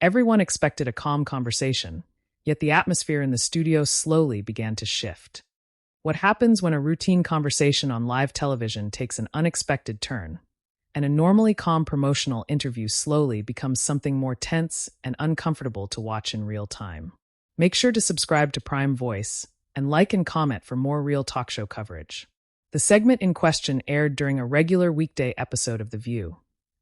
Everyone expected a calm conversation, yet the atmosphere in the studio slowly began to shift. What happens when a routine conversation on live television takes an unexpected turn, and a normally calm promotional interview slowly becomes something more tense and uncomfortable to watch in real time? Make sure to subscribe to Prime Voice and like and comment for more real talk show coverage. The segment in question aired during a regular weekday episode of The View,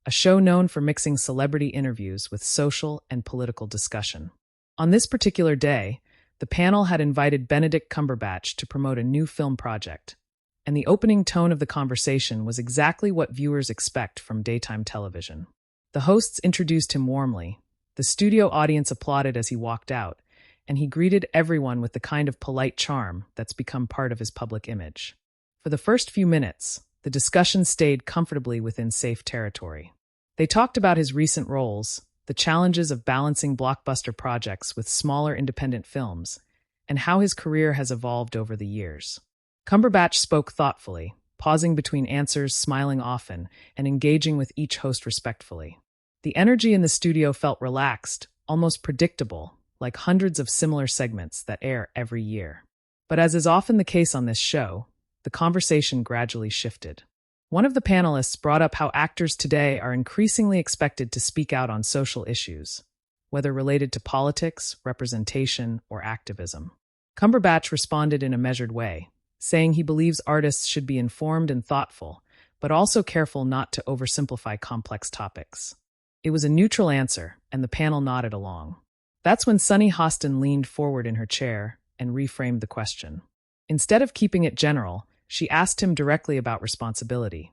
a show known for mixing celebrity interviews with social and political discussion. On this particular day, the panel had invited Benedict Cumberbatch to promote a new film project, and the opening tone of the conversation was exactly what viewers expect from daytime television. The hosts introduced him warmly, the studio audience applauded as he walked out, and he greeted everyone with the kind of polite charm that's become part of his public image. For the first few minutes, the discussion stayed comfortably within safe territory. They talked about his recent roles, the challenges of balancing blockbuster projects with smaller independent films, and how his career has evolved over the years. Cumberbatch spoke thoughtfully, pausing between answers, smiling often, and engaging with each host respectfully. The energy in the studio felt relaxed, almost predictable, like hundreds of similar segments that air every year. But as is often the case on this show, the conversation gradually shifted. One of the panelists brought up how actors today are increasingly expected to speak out on social issues, whether related to politics, representation, or activism. Cumberbatch responded in a measured way, saying he believes artists should be informed and thoughtful, but also careful not to oversimplify complex topics. It was a neutral answer, and the panel nodded along. That's when Sunny Hostin leaned forward in her chair and reframed the question. Instead of keeping it general, she asked him directly about responsibility,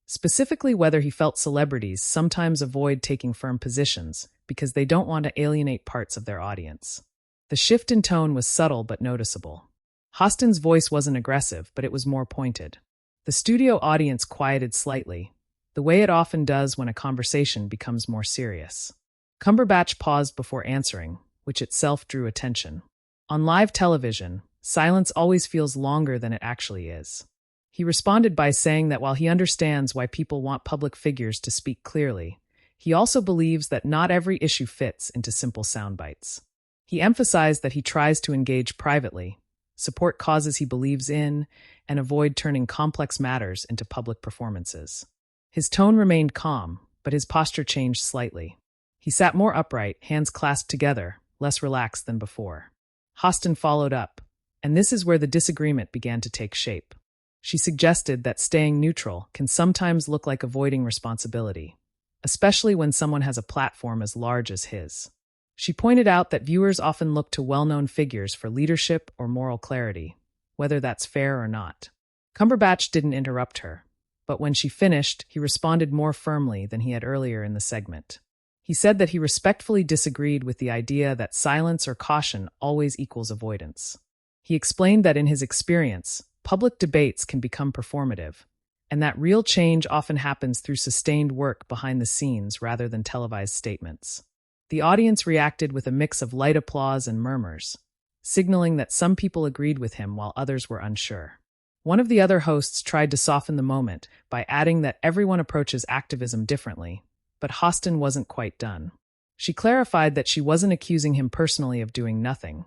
specifically whether he felt celebrities sometimes avoid taking firm positions because they don't want to alienate parts of their audience. The shift in tone was subtle but noticeable. Hostin's voice wasn't aggressive, but it was more pointed. The studio audience quieted slightly, the way it often does when a conversation becomes more serious. Cumberbatch paused before answering, which itself drew attention. On live television, silence always feels longer than it actually is. He responded by saying that while he understands why people want public figures to speak clearly, he also believes that not every issue fits into simple sound bites. He emphasized that he tries to engage privately, support causes he believes in, and avoid turning complex matters into public performances. His tone remained calm, but his posture changed slightly. He sat more upright, hands clasped together, less relaxed than before. Hostin followed up, and this is where the disagreement began to take shape. She suggested that staying neutral can sometimes look like avoiding responsibility, especially when someone has a platform as large as his. She pointed out that viewers often look to well-known figures for leadership or moral clarity, whether that's fair or not. Cumberbatch didn't interrupt her, but when she finished, he responded more firmly than he had earlier in the segment. He said that he respectfully disagreed with the idea that silence or caution always equals avoidance. He explained that in his experience, public debates can become performative, and that real change often happens through sustained work behind the scenes rather than televised statements. The audience reacted with a mix of light applause and murmurs, signaling that some people agreed with him while others were unsure. One of the other hosts tried to soften the moment by adding that everyone approaches activism differently, but Hostin wasn't quite done. She clarified that she wasn't accusing him personally of doing nothing,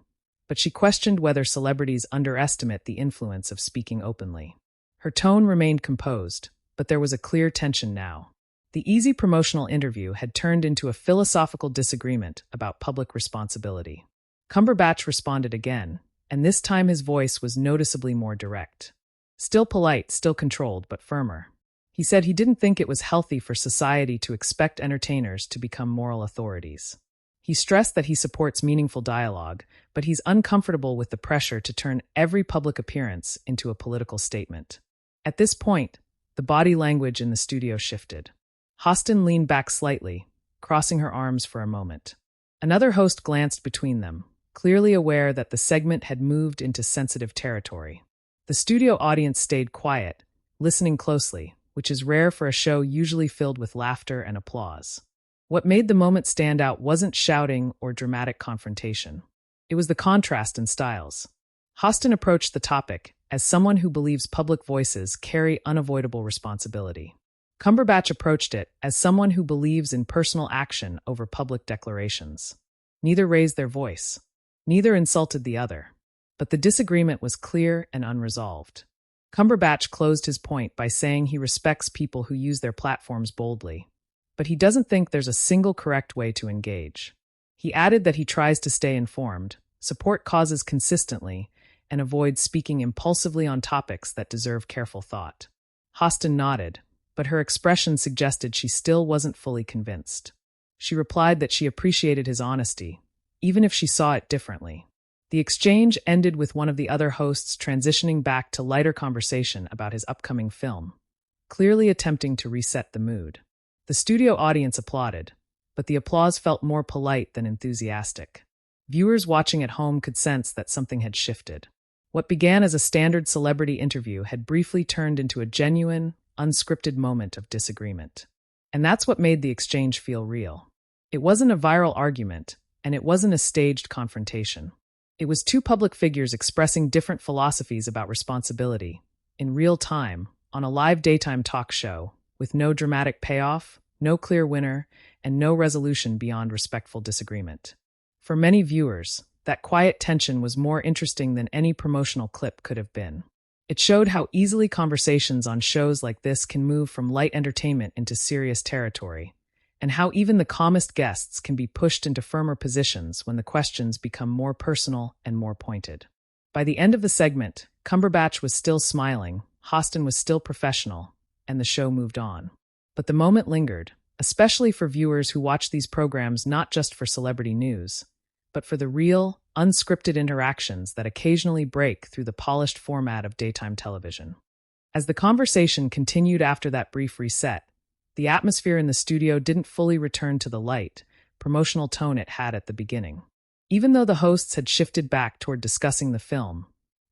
but she questioned whether celebrities underestimate the influence of speaking openly. Her tone remained composed, but there was a clear tension now. The easy promotional interview had turned into a philosophical disagreement about public responsibility. Cumberbatch responded again, and this time his voice was noticeably more direct. Still polite, still controlled, but firmer. He said he didn't think it was healthy for society to expect entertainers to become moral authorities. He stressed that he supports meaningful dialogue, but he's uncomfortable with the pressure to turn every public appearance into a political statement. At this point, the body language in the studio shifted. Hostin leaned back slightly, crossing her arms for a moment. Another host glanced between them, clearly aware that the segment had moved into sensitive territory. The studio audience stayed quiet, listening closely, which is rare for a show usually filled with laughter and applause. What made the moment stand out wasn't shouting or dramatic confrontation. It was the contrast in styles. Hostin approached the topic as someone who believes public voices carry unavoidable responsibility. Cumberbatch approached it as someone who believes in personal action over public declarations. Neither raised their voice. Neither insulted the other. But the disagreement was clear and unresolved. Cumberbatch closed his point by saying he respects people who use their platforms boldly, but he doesn't think there's a single correct way to engage. He added that he tries to stay informed, support causes consistently, and avoid speaking impulsively on topics that deserve careful thought. Hostin nodded, but her expression suggested she still wasn't fully convinced. She replied that she appreciated his honesty, even if she saw it differently. The exchange ended with one of the other hosts transitioning back to lighter conversation about his upcoming film, clearly attempting to reset the mood. The studio audience applauded, but the applause felt more polite than enthusiastic. Viewers watching at home could sense that something had shifted. What began as a standard celebrity interview had briefly turned into a genuine, unscripted moment of disagreement. And that's what made the exchange feel real. It wasn't a viral argument, and it wasn't a staged confrontation. It was two public figures expressing different philosophies about responsibility, in real time, on a live daytime talk show, with no dramatic payoff, no clear winner, and no resolution beyond respectful disagreement. For many viewers, that quiet tension was more interesting than any promotional clip could have been. It showed how easily conversations on shows like this can move from light entertainment into serious territory, and how even the calmest guests can be pushed into firmer positions when the questions become more personal and more pointed. By the end of the segment, Cumberbatch was still smiling, Hostin was still professional, and the show moved on. But the moment lingered, especially for viewers who watch these programs not just for celebrity news, but for the real, unscripted interactions that occasionally break through the polished format of daytime television. As the conversation continued after that brief reset, the atmosphere in the studio didn't fully return to the light, promotional tone it had at the beginning. Even though the hosts had shifted back toward discussing the film,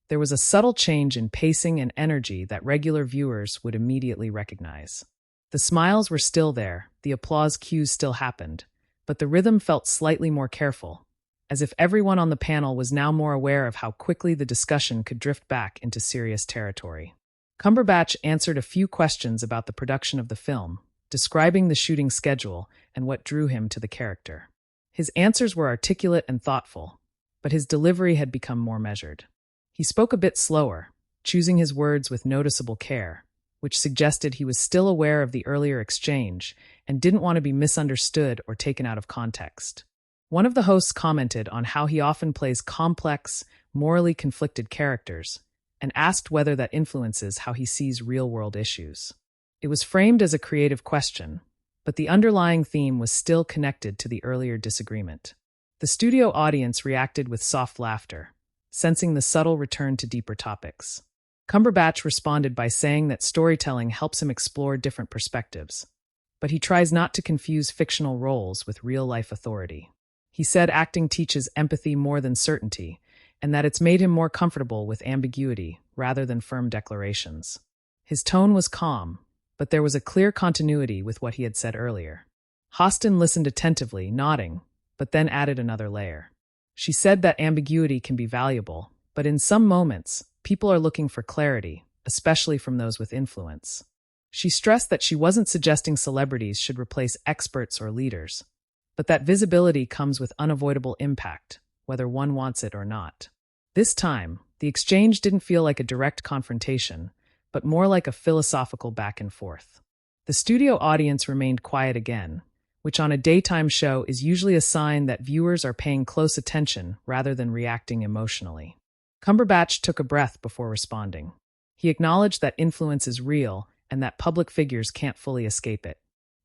there was a subtle change in pacing and energy that regular viewers would immediately recognize. The smiles were still there, the applause cues still happened, but the rhythm felt slightly more careful, as if everyone on the panel was now more aware of how quickly the discussion could drift back into serious territory. Cumberbatch answered a few questions about the production of the film, describing the shooting schedule and what drew him to the character. His answers were articulate and thoughtful, but his delivery had become more measured. He spoke a bit slower, choosing his words with noticeable care, which suggested he was still aware of the earlier exchange and didn't want to be misunderstood or taken out of context. One of the hosts commented on how he often plays complex, morally conflicted characters, and asked whether that influences how he sees real-world issues. It was framed as a creative question, but the underlying theme was still connected to the earlier disagreement. The studio audience reacted with soft laughter, sensing the subtle return to deeper topics. Cumberbatch responded by saying that storytelling helps him explore different perspectives, but he tries not to confuse fictional roles with real-life authority. He said acting teaches empathy more than certainty, and that it's made him more comfortable with ambiguity rather than firm declarations. His tone was calm, but there was a clear continuity with what he had said earlier. Hostin listened attentively, nodding, but then added another layer. She said that ambiguity can be valuable, but in some moments, people are looking for clarity, especially from those with influence. She stressed that she wasn't suggesting celebrities should replace experts or leaders, but that visibility comes with unavoidable impact, whether one wants it or not. This time, the exchange didn't feel like a direct confrontation, but more like a philosophical back and forth. The studio audience remained quiet again, which on a daytime show is usually a sign that viewers are paying close attention rather than reacting emotionally. Cumberbatch took a breath before responding. He acknowledged that influence is real and that public figures can't fully escape it.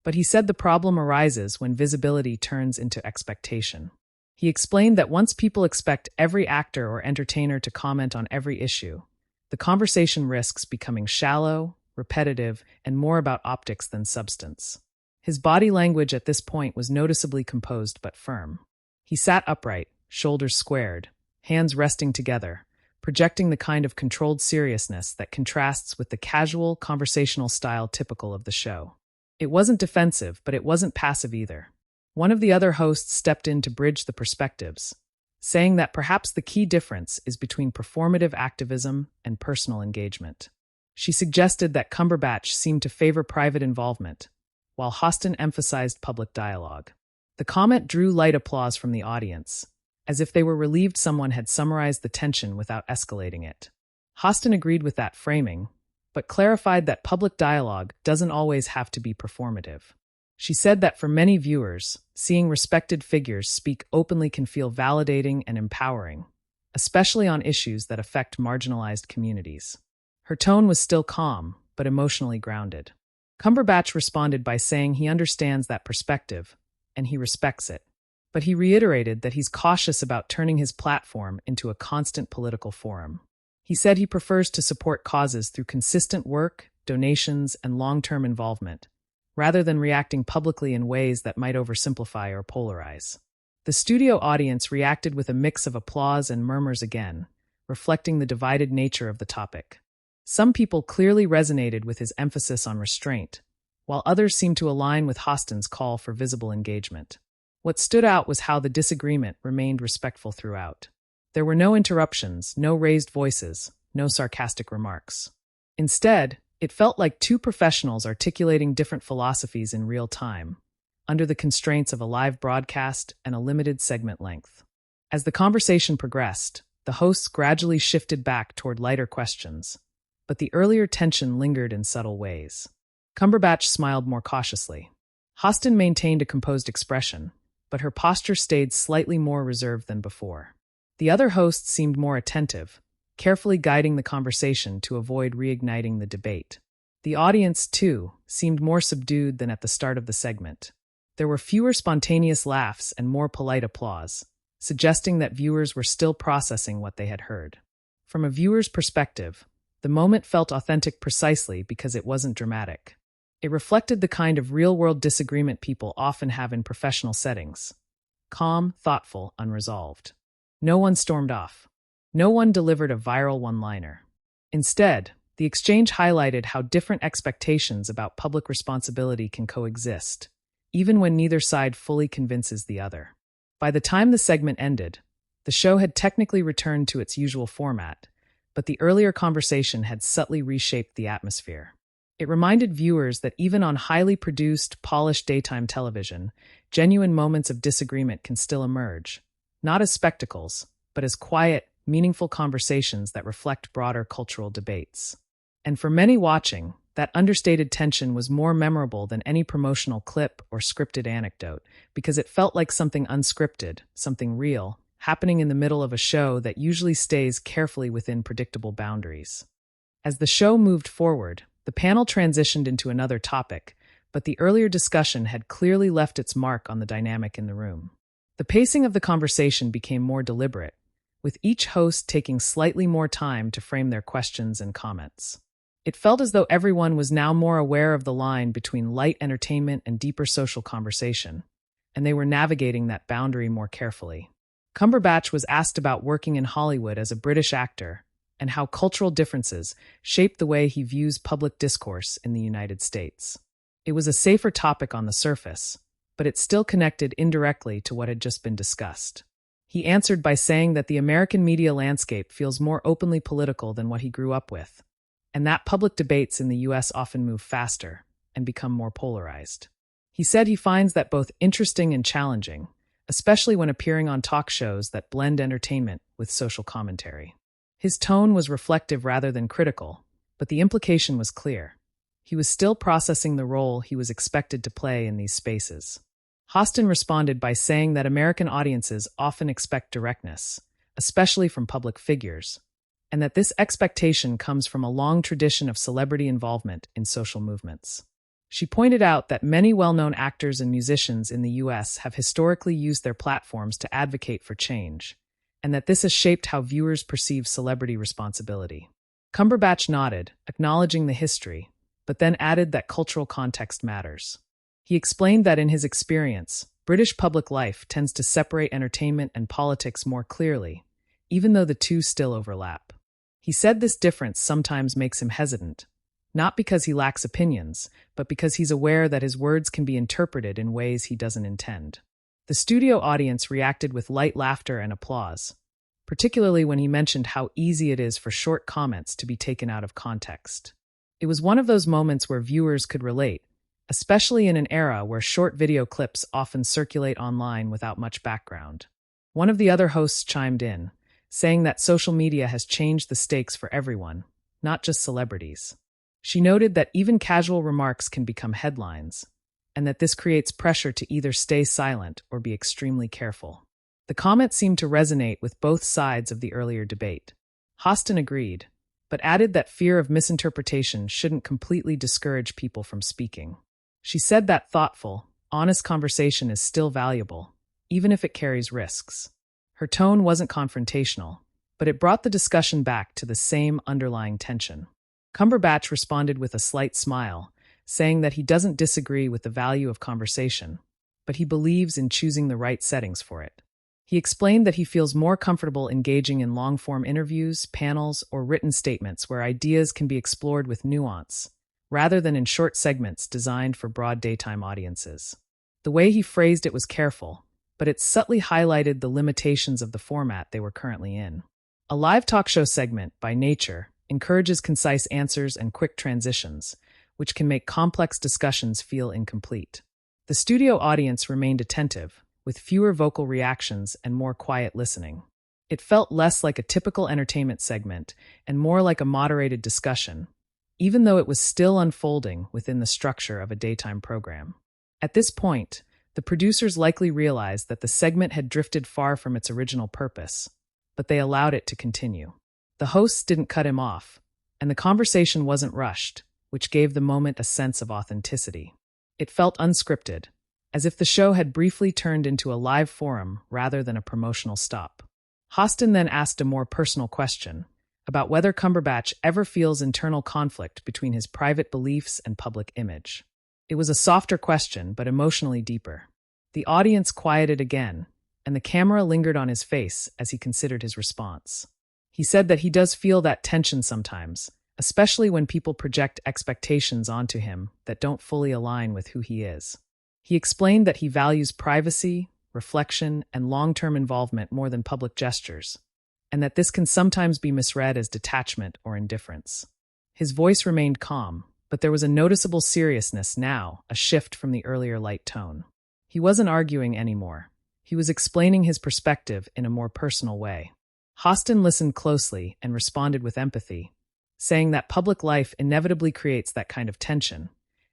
But he said the problem arises when visibility turns into expectation. He explained that once people expect every actor or entertainer to comment on every issue, the conversation risks becoming shallow, repetitive, and more about optics than substance. His body language at this point was noticeably composed but firm. He sat upright, shoulders squared, hands resting together, projecting the kind of controlled seriousness that contrasts with the casual, conversational style typical of the show. It wasn't defensive, but it wasn't passive either. One of the other hosts stepped in to bridge the perspectives, saying that perhaps the key difference is between performative activism and personal engagement. She suggested that Cumberbatch seemed to favor private involvement, while Hostin emphasized public dialogue. The comment drew light applause from the audience, as if they were relieved someone had summarized the tension without escalating it. Hostin agreed with that framing, but clarified that public dialogue doesn't always have to be performative. She said that for many viewers, seeing respected figures speak openly can feel validating and empowering, especially on issues that affect marginalized communities. Her tone was still calm, but emotionally grounded. Cumberbatch responded by saying he understands that perspective, and he respects it. But he reiterated that he's cautious about turning his platform into a constant political forum. He said he prefers to support causes through consistent work, donations, and long-term involvement, rather than reacting publicly in ways that might oversimplify or polarize. The studio audience reacted with a mix of applause and murmurs again, reflecting the divided nature of the topic. Some people clearly resonated with his emphasis on restraint, while others seemed to align with Hostin's call for visible engagement. What stood out was how the disagreement remained respectful throughout. There were no interruptions, no raised voices, no sarcastic remarks. Instead, it felt like two professionals articulating different philosophies in real time, under the constraints of a live broadcast and a limited segment length. As the conversation progressed, the hosts gradually shifted back toward lighter questions, but the earlier tension lingered in subtle ways. Cumberbatch smiled more cautiously. Hostin maintained a composed expression, but her posture stayed slightly more reserved than before. The other hosts seemed more attentive, carefully guiding the conversation to avoid reigniting the debate. The audience, too, seemed more subdued than at the start of the segment. There were fewer spontaneous laughs and more polite applause, suggesting that viewers were still processing what they had heard. From a viewer's perspective, the moment felt authentic precisely because it wasn't dramatic. It reflected the kind of real-world disagreement people often have in professional settings. Calm, thoughtful, unresolved. No one stormed off. No one delivered a viral one-liner. Instead, the exchange highlighted how different expectations about public responsibility can coexist, even when neither side fully convinces the other. By the time the segment ended, the show had technically returned to its usual format, but the earlier conversation had subtly reshaped the atmosphere. It reminded viewers that even on highly produced, polished daytime television, genuine moments of disagreement can still emerge, not as spectacles, but as quiet, meaningful conversations that reflect broader cultural debates. And for many watching, that understated tension was more memorable than any promotional clip or scripted anecdote, because it felt like something unscripted, something real, happening in the middle of a show that usually stays carefully within predictable boundaries. As the show moved forward, the panel transitioned into another topic, but the earlier discussion had clearly left its mark on the dynamic in the room. The pacing of the conversation became more deliberate, with each host taking slightly more time to frame their questions and comments. It felt as though everyone was now more aware of the line between light entertainment and deeper social conversation, and they were navigating that boundary more carefully. Cumberbatch was asked about working in Hollywood as a British actor and how cultural differences shaped the way he views public discourse in the United States. It was a safer topic on the surface, but it still connected indirectly to what had just been discussed. He answered by saying that the American media landscape feels more openly political than what he grew up with, and that public debates in the U.S. often move faster and become more polarized. He said he finds that both interesting and challenging, especially when appearing on talk shows that blend entertainment with social commentary. His tone was reflective rather than critical, but the implication was clear. He was still processing the role he was expected to play in these spaces. Hostin responded by saying that American audiences often expect directness, especially from public figures, and that this expectation comes from a long tradition of celebrity involvement in social movements. She pointed out that many well-known actors and musicians in the U.S. have historically used their platforms to advocate for change, and that this has shaped how viewers perceive celebrity responsibility. Cumberbatch nodded, acknowledging the history, but then added that cultural context matters. He explained that in his experience, British public life tends to separate entertainment and politics more clearly, even though the two still overlap. He said this difference sometimes makes him hesitant, not because he lacks opinions, but because he's aware that his words can be interpreted in ways he doesn't intend. The studio audience reacted with light laughter and applause, particularly when he mentioned how easy it is for short comments to be taken out of context. It was one of those moments where viewers could relate, especially in an era where short video clips often circulate online without much background. One of the other hosts chimed in, saying that social media has changed the stakes for everyone, not just celebrities. She noted that even casual remarks can become headlines, and that this creates pressure to either stay silent or be extremely careful. The comment seemed to resonate with both sides of the earlier debate. Hostin agreed, but added that fear of misinterpretation shouldn't completely discourage people from speaking. She said that thoughtful, honest conversation is still valuable, even if it carries risks. Her tone wasn't confrontational, but it brought the discussion back to the same underlying tension. Cumberbatch responded with a slight smile, saying that he doesn't disagree with the value of conversation, but he believes in choosing the right settings for it. He explained that he feels more comfortable engaging in long-form interviews, panels, or written statements where ideas can be explored with nuance, rather than in short segments designed for broad daytime audiences. The way he phrased it was careful, but it subtly highlighted the limitations of the format they were currently in. A live talk show segment, by nature, encourages concise answers and quick transitions, which can make complex discussions feel incomplete. The studio audience remained attentive, with fewer vocal reactions and more quiet listening. It felt less like a typical entertainment segment and more like a moderated discussion, even though it was still unfolding within the structure of a daytime program. At this point, the producers likely realized that the segment had drifted far from its original purpose, but they allowed it to continue. The hosts didn't cut him off, and the conversation wasn't rushed, which gave the moment a sense of authenticity. It felt unscripted, as if the show had briefly turned into a live forum rather than a promotional stop. Hostin then asked a more personal question about whether Cumberbatch ever feels internal conflict between his private beliefs and public image. It was a softer question, but emotionally deeper. The audience quieted again, and the camera lingered on his face as he considered his response. He said that he does feel that tension sometimes, especially when people project expectations onto him that don't fully align with who he is. He explained that he values privacy, reflection, and long-term involvement more than public gestures, and that this can sometimes be misread as detachment or indifference. His voice remained calm, but there was a noticeable seriousness now, a shift from the earlier light tone. He wasn't arguing anymore. He was explaining his perspective in a more personal way. Hostin listened closely and responded with empathy, saying that public life inevitably creates that kind of tension,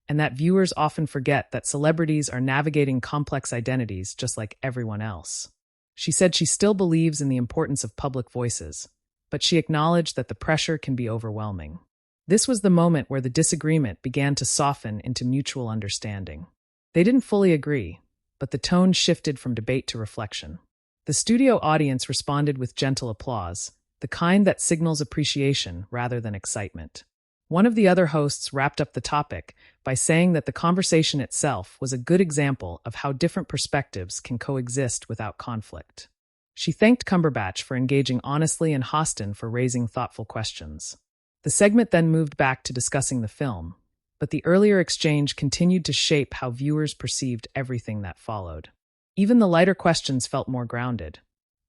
and that viewers often forget that celebrities are navigating complex identities just like everyone else. She said she still believes in the importance of public voices, but she acknowledged that the pressure can be overwhelming. This was the moment where the disagreement began to soften into mutual understanding. They didn't fully agree, but the tone shifted from debate to reflection. The studio audience responded with gentle applause, the kind that signals appreciation rather than excitement. One of the other hosts wrapped up the topic by saying that the conversation itself was a good example of how different perspectives can coexist without conflict. She thanked Cumberbatch for engaging honestly and Hostin for raising thoughtful questions. The segment then moved back to discussing the film, but the earlier exchange continued to shape how viewers perceived everything that followed. Even the lighter questions felt more grounded,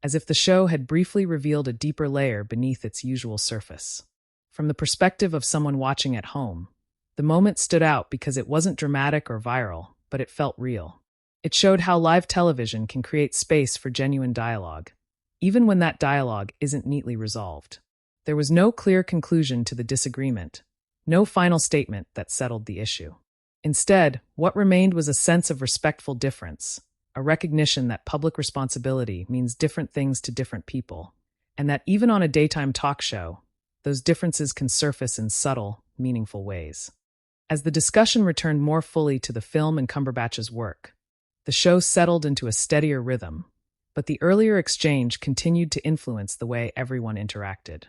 as if the show had briefly revealed a deeper layer beneath its usual surface. From the perspective of someone watching at home, the moment stood out because it wasn't dramatic or viral, but it felt real. It showed how live television can create space for genuine dialogue, even when that dialogue isn't neatly resolved. There was no clear conclusion to the disagreement, no final statement that settled the issue. Instead, what remained was a sense of respectful difference, a recognition that public responsibility means different things to different people, and that even on a daytime talk show, those differences can surface in subtle, meaningful ways. As the discussion returned more fully to the film and Cumberbatch's work, the show settled into a steadier rhythm, but the earlier exchange continued to influence the way everyone interacted.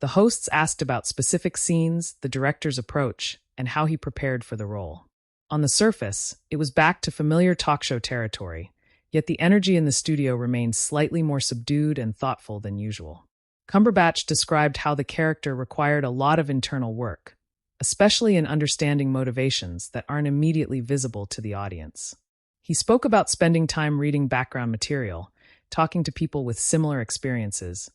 The hosts asked about specific scenes, the director's approach, and how he prepared for the role. On the surface, it was back to familiar talk show territory, yet the energy in the studio remained slightly more subdued and thoughtful than usual. Cumberbatch described how the character required a lot of internal work, especially in understanding motivations that aren't immediately visible to the audience. He spoke about spending time reading background material, talking to people with similar experiences,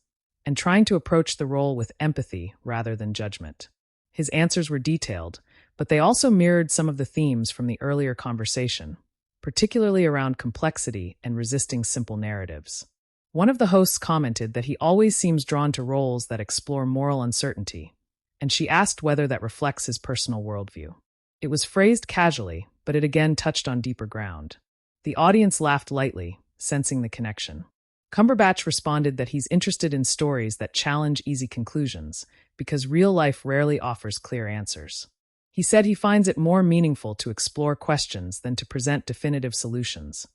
and trying to approach the role with empathy rather than judgment. His answers were detailed, but they also mirrored some of the themes from the earlier conversation, particularly around complexity and resisting simple narratives. One of the hosts commented that he always seems drawn to roles that explore moral uncertainty, and she asked whether that reflects his personal worldview. It was phrased casually, but it again touched on deeper ground. The audience laughed lightly, sensing the connection. Cumberbatch responded that he's interested in stories that challenge easy conclusions, because real life rarely offers clear answers. He said he finds it more meaningful to explore questions than to present definitive solutions,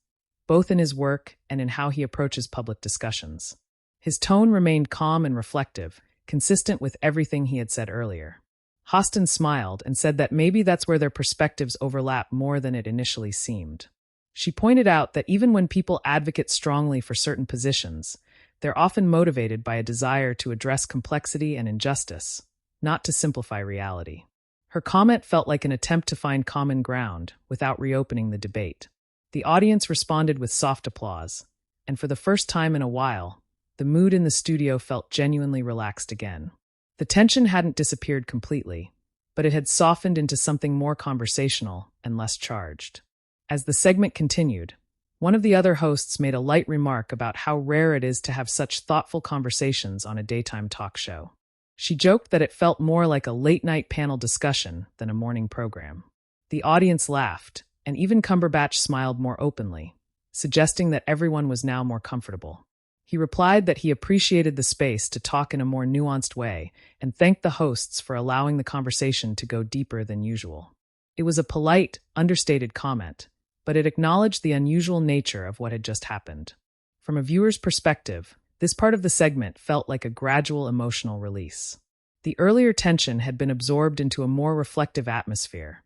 both in his work and in how he approaches public discussions. His tone remained calm and reflective, consistent with everything he had said earlier. Hostin smiled and said that maybe that's where their perspectives overlap more than it initially seemed. She pointed out that even when people advocate strongly for certain positions, they're often motivated by a desire to address complexity and injustice, not to simplify reality. Her comment felt like an attempt to find common ground without reopening the debate. The audience responded with soft applause, and for the first time in a while, the mood in the studio felt genuinely relaxed again. The tension hadn't disappeared completely, but it had softened into something more conversational and less charged. As the segment continued, one of the other hosts made a light remark about how rare it is to have such thoughtful conversations on a daytime talk show. She joked that it felt more like a late-night panel discussion than a morning program. The audience laughed, and even Cumberbatch smiled more openly, suggesting that everyone was now more comfortable. He replied that he appreciated the space to talk in a more nuanced way and thanked the hosts for allowing the conversation to go deeper than usual. It was a polite, understated comment, but it acknowledged the unusual nature of what had just happened. From a viewer's perspective, this part of the segment felt like a gradual emotional release. The earlier tension had been absorbed into a more reflective atmosphere,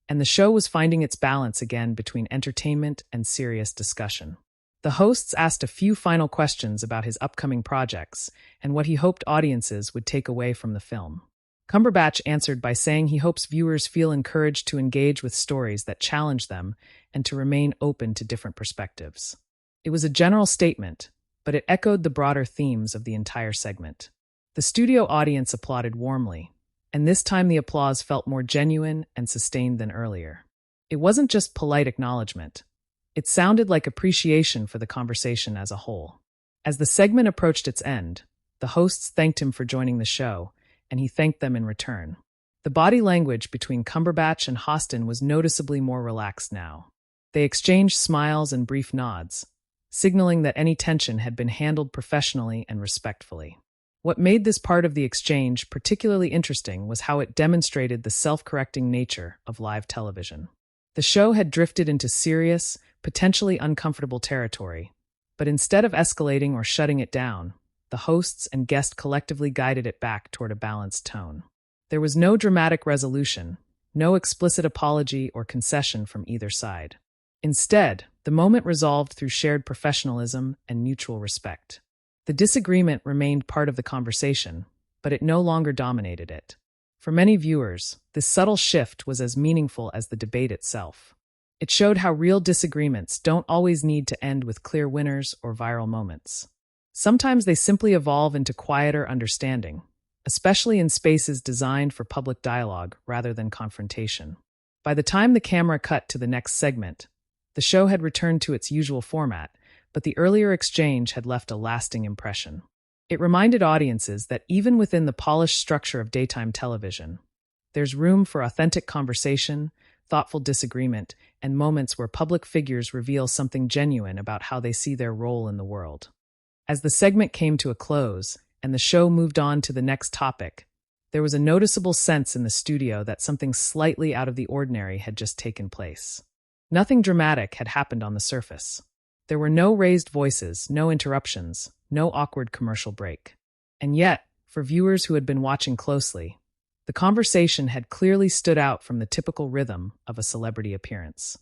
and the show was finding its balance again between entertainment and serious discussion. The hosts asked a few final questions about his upcoming projects and what he hoped audiences would take away from the film. Cumberbatch answered by saying he hopes viewers feel encouraged to engage with stories that challenge them and to remain open to different perspectives. It was a general statement, but it echoed the broader themes of the entire segment. The studio audience applauded warmly, and this time the applause felt more genuine and sustained than earlier. It wasn't just polite acknowledgement. It sounded like appreciation for the conversation as a whole. As the segment approached its end, the hosts thanked him for joining the show, and he thanked them in return. The body language between Cumberbatch and Hostin was noticeably more relaxed now. They exchanged smiles and brief nods, signaling that any tension had been handled professionally and respectfully. What made this part of the exchange particularly interesting was how it demonstrated the self-correcting nature of live television. The show had drifted into serious, potentially uncomfortable territory, but instead of escalating or shutting it down, the hosts and guest collectively guided it back toward a balanced tone. There was no dramatic resolution, no explicit apology or concession from either side. Instead, the moment resolved through shared professionalism and mutual respect. The disagreement remained part of the conversation, but it no longer dominated it. For many viewers, this subtle shift was as meaningful as the debate itself. It showed how real disagreements don't always need to end with clear winners or viral moments. Sometimes they simply evolve into quieter understanding, especially in spaces designed for public dialogue rather than confrontation. By the time the camera cut to the next segment, the show had returned to its usual format, but the earlier exchange had left a lasting impression. It reminded audiences that even within the polished structure of daytime television, there's room for authentic conversation, thoughtful disagreement, and moments where public figures reveal something genuine about how they see their role in the world. As the segment came to a close and the show moved on to the next topic, there was a noticeable sense in the studio that something slightly out of the ordinary had just taken place. Nothing dramatic had happened on the surface. There were no raised voices, no interruptions, no awkward commercial break. And yet, for viewers who had been watching closely, the conversation had clearly stood out from the typical rhythm of a celebrity appearance.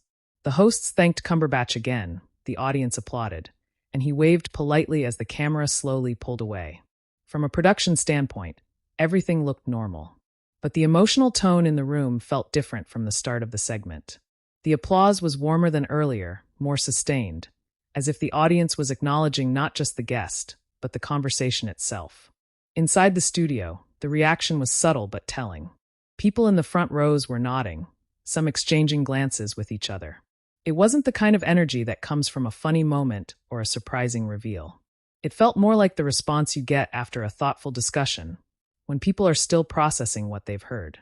The hosts thanked Cumberbatch again, the audience applauded, and he waved politely as the camera slowly pulled away. From a production standpoint, everything looked normal. But the emotional tone in the room felt different from the start of the segment. The applause was warmer than earlier, more sustained, as if the audience was acknowledging not just the guest, but the conversation itself. Inside the studio, the reaction was subtle but telling. People in the front rows were nodding, some exchanging glances with each other. It wasn't the kind of energy that comes from a funny moment or a surprising reveal. It felt more like the response you get after a thoughtful discussion, when people are still processing what they've heard.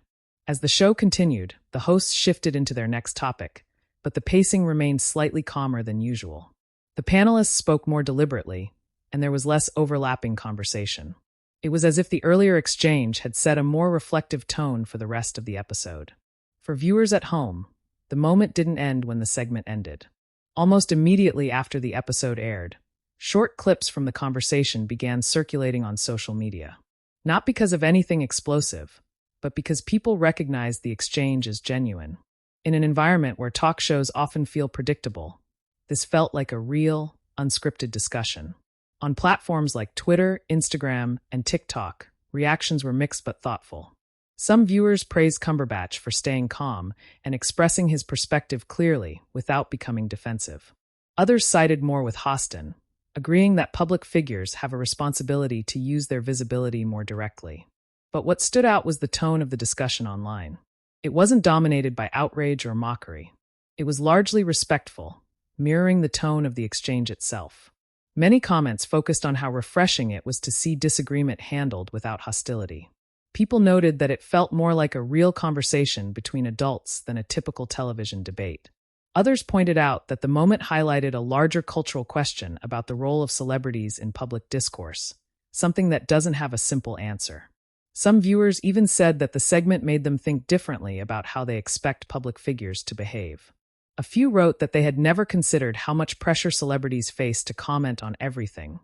As the show continued, the hosts shifted into their next topic, but the pacing remained slightly calmer than usual. The panelists spoke more deliberately, and there was less overlapping conversation. It was as if the earlier exchange had set a more reflective tone for the rest of the episode. For viewers at home, the moment didn't end when the segment ended. Almost immediately after the episode aired, short clips from the conversation began circulating on social media. Not because of anything explosive, but because people recognized the exchange as genuine. In an environment where talk shows often feel predictable, this felt like a real, unscripted discussion. On platforms like Twitter, Instagram, and TikTok, reactions were mixed but thoughtful. Some viewers praised Cumberbatch for staying calm and expressing his perspective clearly without becoming defensive. Others sided more with Hostin, agreeing that public figures have a responsibility to use their visibility more directly. But what stood out was the tone of the discussion online. It wasn't dominated by outrage or mockery. It was largely respectful, mirroring the tone of the exchange itself. Many comments focused on how refreshing it was to see disagreement handled without hostility. People noted that it felt more like a real conversation between adults than a typical television debate. Others pointed out that the moment highlighted a larger cultural question about the role of celebrities in public discourse, something that doesn't have a simple answer. Some viewers even said that the segment made them think differently about how they expect public figures to behave. A few wrote that they had never considered how much pressure celebrities face to comment on everything,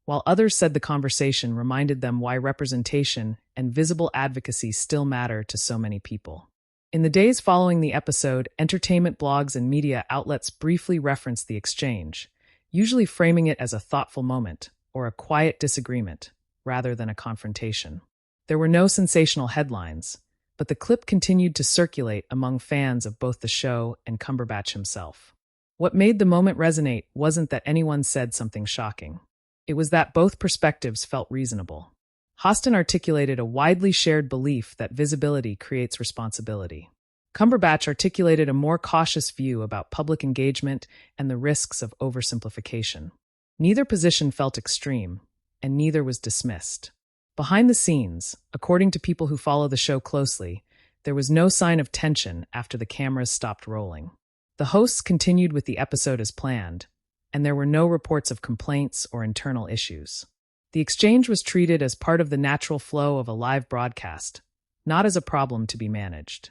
while others said the conversation reminded them why representation and visible advocacy still matter to so many people. In the days following the episode, entertainment blogs and media outlets briefly referenced the exchange, usually framing it as a thoughtful moment or a quiet disagreement, rather than a confrontation. There were no sensational headlines, but the clip continued to circulate among fans of both the show and Cumberbatch himself. What made the moment resonate wasn't that anyone said something shocking. It was that both perspectives felt reasonable. Hostin articulated a widely shared belief that visibility creates responsibility. Cumberbatch articulated a more cautious view about public engagement and the risks of oversimplification. Neither position felt extreme, and neither was dismissed. Behind the scenes, according to people who follow the show closely, there was no sign of tension after the cameras stopped rolling. The hosts continued with the episode as planned, and there were no reports of complaints or internal issues. The exchange was treated as part of the natural flow of a live broadcast, not as a problem to be managed.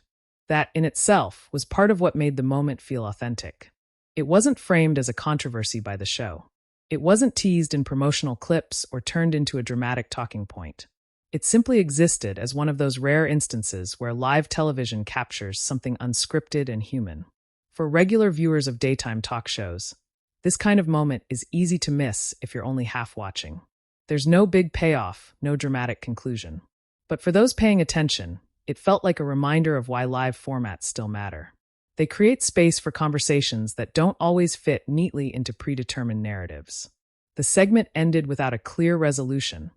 That, in itself, was part of what made the moment feel authentic. It wasn't framed as a controversy by the show. It wasn't teased in promotional clips or turned into a dramatic talking point. It simply existed as one of those rare instances where live television captures something unscripted and human. For regular viewers of daytime talk shows, this kind of moment is easy to miss if you're only half watching. There's no big payoff, no dramatic conclusion. But for those paying attention, it felt like a reminder of why live formats still matter. They create space for conversations that don't always fit neatly into predetermined narratives. The segment ended without a clear resolution,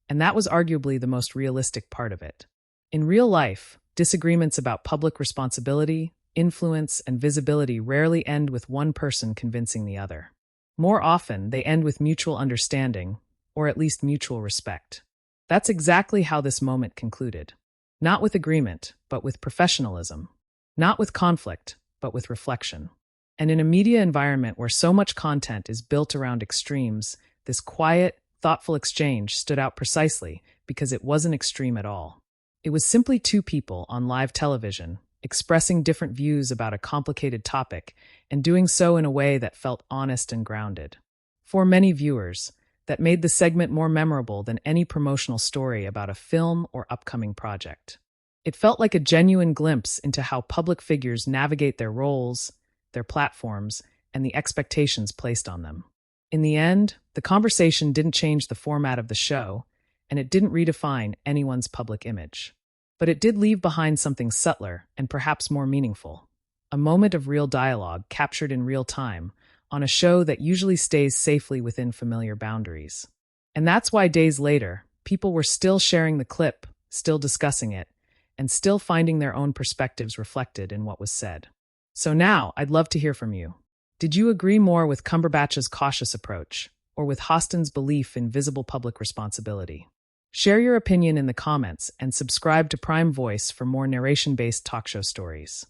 and that was arguably the most realistic part of it. In real life, disagreements about public responsibility, influence, and visibility rarely end with one person convincing the other. More often, they end with mutual understanding, or at least mutual respect. That's exactly how this moment concluded. Not with agreement, but with professionalism. Not with conflict, but with reflection. And in a media environment where so much content is built around extremes, this quiet, thoughtful exchange stood out precisely because it wasn't extreme at all. It was simply two people on live television, expressing different views about a complicated topic, and doing so in a way that felt honest and grounded. For many viewers, that made the segment more memorable than any promotional story about a film or upcoming project. It felt like a genuine glimpse into how public figures navigate their roles, their platforms, and the expectations placed on them. In the end, the conversation didn't change the format of the show, and it didn't redefine anyone's public image. But it did leave behind something subtler and perhaps more meaningful. A moment of real dialogue captured in real time on a show that usually stays safely within familiar boundaries. And that's why days later, people were still sharing the clip, still discussing it, and still finding their own perspectives reflected in what was said. So now, I'd love to hear from you. Did you agree more with Cumberbatch's cautious approach, or with Hostin's belief in visible public responsibility? Share your opinion in the comments and subscribe to Prime Voice for more narration-based talk show stories.